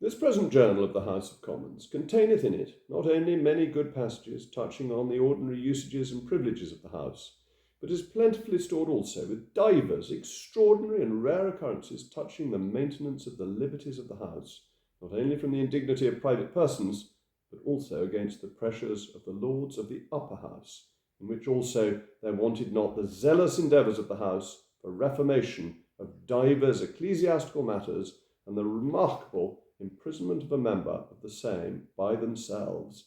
This present journal of the House of Commons containeth in it not only many good passages touching on the ordinary usages and privileges of the House, but is plentifully stored also with divers extraordinary and rare occurrences touching the maintenance of the liberties of the House, not only from the indignity of private persons, but also against the pressures of the Lords of the Upper House, in which also there wanted not the zealous endeavours of the House for reformation of divers ecclesiastical matters, and the remarkable imprisonment of a member of the same by themselves,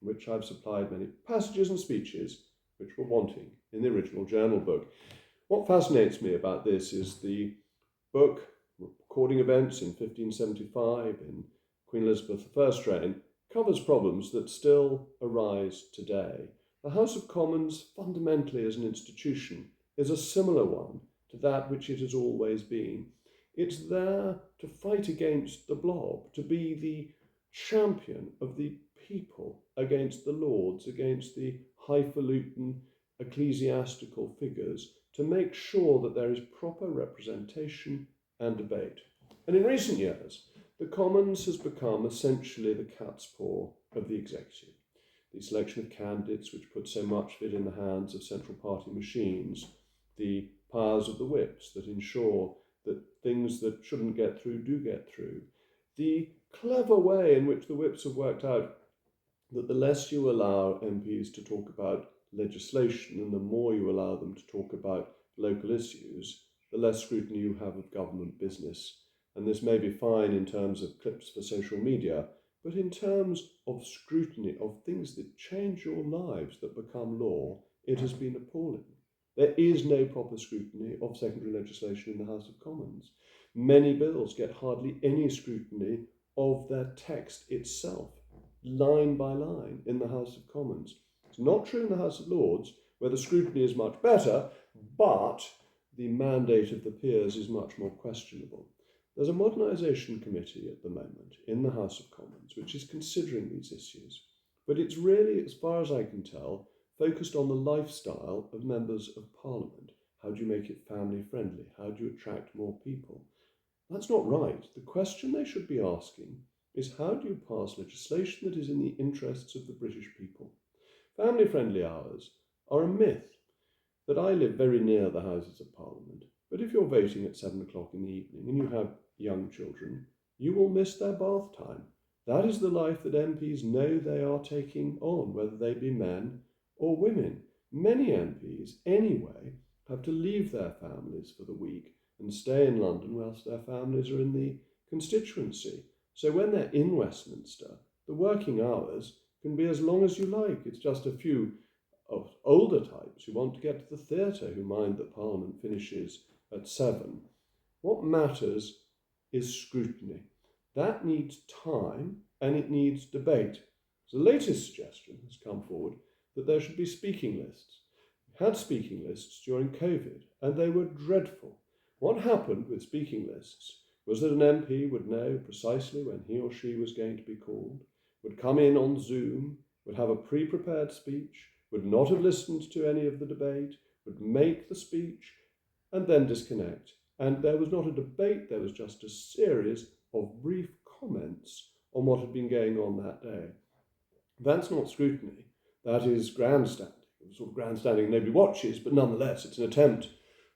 in which I have supplied many passages and speeches which were wanting in the original journal book. What fascinates me about this is the book, recording events in 1575 in Queen Elizabeth I's reign, covers problems that still arise today. The House of Commons, fundamentally as an institution, is a similar one to that which it has always been. It's there to fight against the blob, to be the champion of the people against the lords, against the highfalutin ecclesiastical figures, to make sure that there is proper representation and debate. And in recent years, the Commons has become essentially the cat's paw of the executive. The selection of candidates, which put so much of it in the hands of central party machines, the powers of the whips that ensure that things that shouldn't get through do get through, the clever way in which the whips have worked out that the less you allow MPs to talk about legislation and the more you allow them to talk about local issues, the less scrutiny you have of government business. And this may be fine in terms of clips for social media, but in terms of scrutiny of things that change your lives, that become law, it has been appalling. There is no proper scrutiny of secondary legislation in the House of Commons. Many bills get hardly any scrutiny of their text itself, line by line, in the House of Commons. It's not true in the House of Lords, where the scrutiny is much better, but the mandate of the peers is much more questionable. There's a Modernization committee at the moment in the House of Commons which is considering these issues, but it's really, as far as I can tell, focused on the lifestyle of members of Parliament. How do you make it family friendly? How do you attract more people? That's not right. The question they should be asking is, how do you pass legislation that is in the interests of the British people? Family friendly hours are a myth. That I live very near the Houses of Parliament, but if you're voting at 7 o'clock in the evening and you have young children, you will miss their bath time. That is the life that MPs know they are taking on, whether they be men or women. Many MPs, anyway, have to leave their families for the week and stay in London whilst their families are in the constituency. So when they're in Westminster, the working hours can be as long as you like. It's just a few of older types who want to get to the theatre who mind that Parliament finishes at 7. What matters is scrutiny. That needs time and it needs debate. So the latest suggestion has come forward that there should be speaking lists. We had speaking lists during COVID and they were dreadful. What happened with speaking lists was that an MP would know precisely when he or she was going to be called, would come in on Zoom, would have a pre-prepared speech, would not have listened to any of the debate, would make the speech, and then disconnect. And there was not a debate, there was just a series of brief comments on what had been going on that day. That's not scrutiny, that is grandstanding. Sort of grandstanding nobody watches, but nonetheless it's an attempt,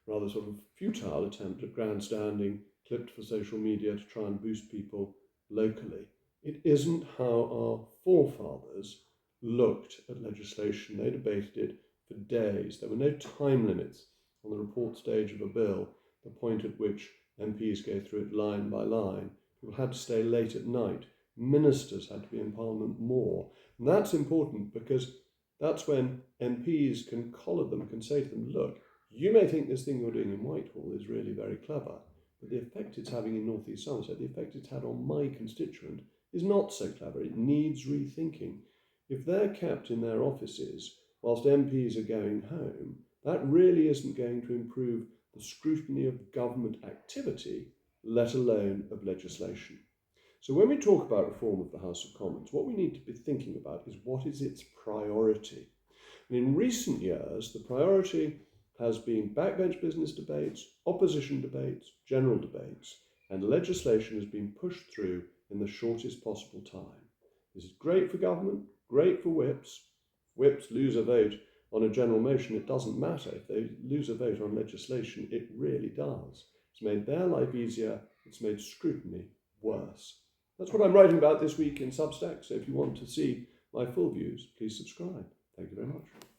rather sort of futile attempt at grandstanding, clipped for social media to try and boost people locally. It isn't how our forefathers looked at legislation. They debated it for days. There were no time limits on the report stage of a bill, the point at which MPs go through it line by line. People had to stay late at night. Ministers had to be in Parliament more. And that's important because that's when MPs can collar them, can say to them, look, you may think this thing you're doing in Whitehall is really very clever, but the effect it's having in North East Somerset, the effect it's had on my constituent is not so clever. It needs rethinking. If they're kept in their offices whilst MPs are going home, that really isn't going to improve the scrutiny of government activity, let alone of legislation. So when we talk about reform of the House of Commons, what we need to be thinking about is what is its priority. And in recent years, the priority has been backbench business debates, opposition debates, general debates, and legislation has been pushed through in the shortest possible time. This is great for government, great for whips. If whips lose a vote on a general motion, it doesn't matter. If they lose a vote on legislation, it really does. It's made their life easier, it's made scrutiny worse. That's what I'm writing about this week in Substack, so if you want to see my full views, please subscribe. Thank you very much.